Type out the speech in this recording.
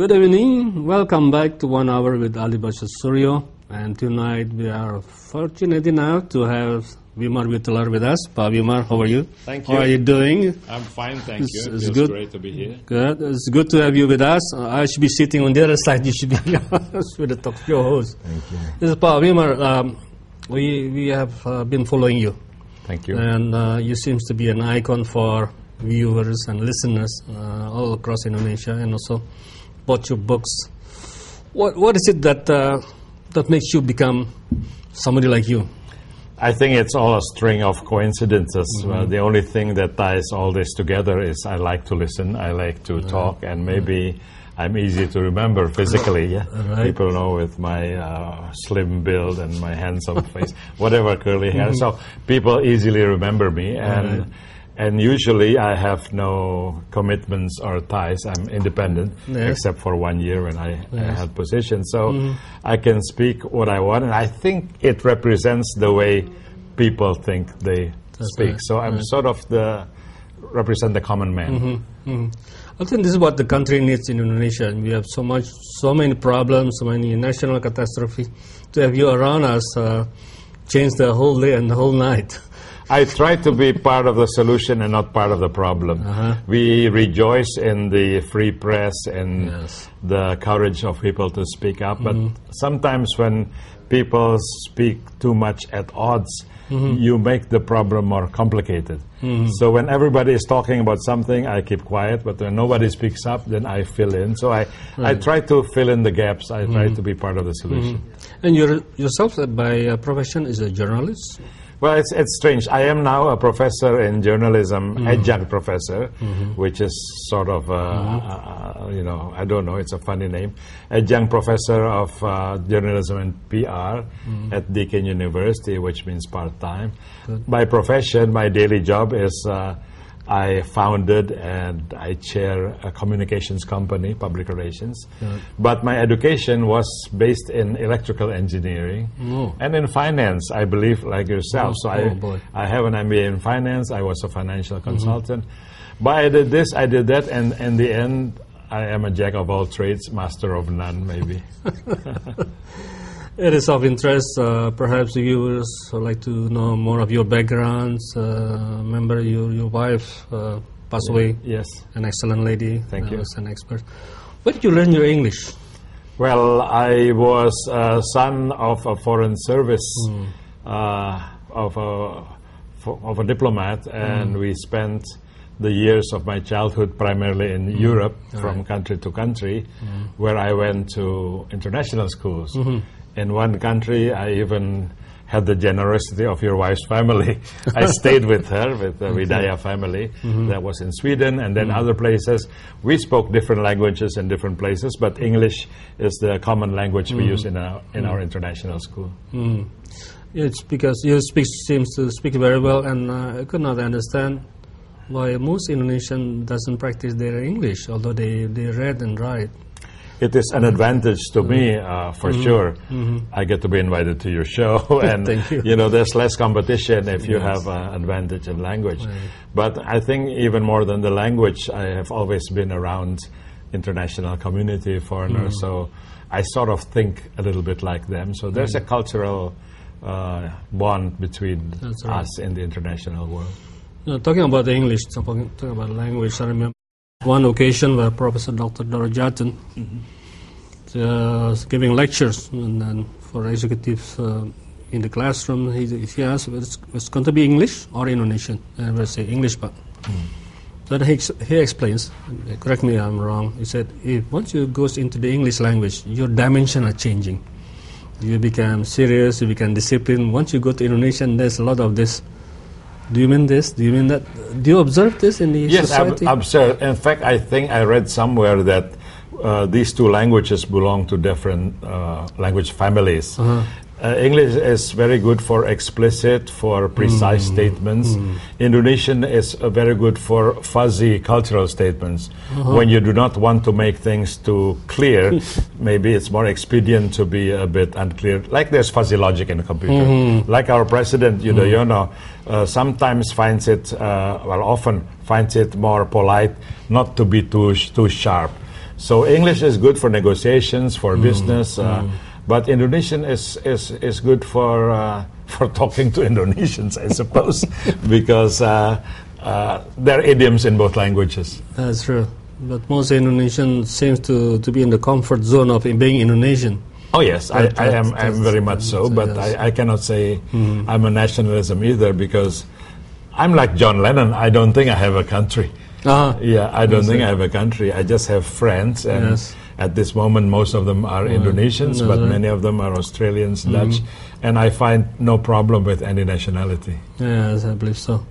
Good evening. Welcome back to 1 Hour with Ali Basyah Suryo. And tonight we are fortunate enough to have Wimar Witoelar with us. Pa Wimar, how are you? Thank you. How are you doing? I'm fine, thank you. It's good. Great to be here. Good. It's good to have you with us. I should be sitting on the other side. You should be with the talk show host. Thank you. This is Pa Wimar. We have been following you. Thank you. And you seems to be an icon for viewers and listeners all across Indonesia, and also bought your books. What is it that makes you become somebody like you? I think it's all a string of coincidences. The only thing that ties all this together is I like to listen, I like to talk, and maybe I'm easy to remember physically. Yeah, Right. People know with my slim build and my handsome face, whatever curly hair. So people easily remember me, and usually I have no commitments or ties. I'm independent, except for 1 year when I had position. So I can speak what I want, and I think it represents the way people think they speak. Right. So I'm sort of represent the common man. I think this is what the country needs in Indonesia. And we have so many problems, so many national catastrophe. To have you around us change the whole day and the whole night. I try to be part of the solution and not part of the problem. We rejoice in the free press and the courage of people to speak up, but sometimes when people speak too much at odds, you make the problem more complicated. So when everybody is talking about something, I keep quiet, but when nobody speaks up, then I fill in. So I try to fill in the gaps. I try to be part of the solution. And yourself, by profession, is a journalist? Well, it's strange. I am now a professor in journalism, adjunct professor, which is sort of, I don't know, it's a funny name. Adjunct professor of journalism and PR at Deakin University, which means part-time. By profession, my daily job is I founded and I chair a communications company, public relations. But my education was based in electrical engineering and in finance, I believe, like yourself. So I have an MBA in finance. I was a financial consultant. But I did this, I did that, and in the end, I am a jack of all trades, master of none, maybe. It is of interest. Perhaps the viewers would like to know more of your backgrounds. Remember, your wife passed away. Yes. An excellent lady. Thank you. Was an expert. Where did you learn your English? Well, I was a son of a foreign service, of a diplomat, and we spent the years of my childhood primarily in Europe, from country to country, where I went to international schools. In one country, I even had the generosity of your wife's family. I stayed with her, with the Widaya family. That was in Sweden, and then other places. We spoke different languages in different places, but English is the common language we use in our international school. It's because you seems to speak very well, and I could not understand why most Indonesian doesn't practice their English, although they read and write. It is an advantage to me, for sure. I get to be invited to your show, and Thank you. There's less competition if you have an advantage in language. But I think even more than the language, I have always been around international community, foreigners, so I sort of think a little bit like them. So there's a cultural bond between us in the international world. Talking about the English, talking about language, I remember one occasion where Professor Dr. Darajatun was giving lectures and then for executives in the classroom. He asked, it's going to be English or Indonesian? And I say English, but then he explains, correct me if I'm wrong, he said, once you go into the English language, your dimension are changing. You become serious, you become disciplined. Once you go to Indonesian, there's a lot of this. Do you mean this? Do you mean that? Do you observe this in the society? Yes, observe. In fact, I think I read somewhere that these two languages belong to different language families. English is very good for explicit, for precise statements. Indonesian is very good for fuzzy cultural statements. When you do not want to make things too clear, maybe it's more expedient to be a bit unclear. Like there's fuzzy logic in a computer. Like our president, Yudhoyono, sometimes finds it, often finds it more polite not to be too sharp. So English is good for negotiations, for business, but Indonesian is good for talking to Indonesians, I suppose, because there are idioms in both languages. That's true. But most Indonesian seems to be in the comfort zone of being Indonesian. Oh yes, I am very much so, but yes. I cannot say I'm a nationalism either, because I'm like John Lennon. I don't think I have a country. Yeah, I don't think I have a country. I just have friends, and at this moment most of them are Indonesians, but many of them are Australians, Dutch, and I find no problem with any nationality. Yes, I believe so.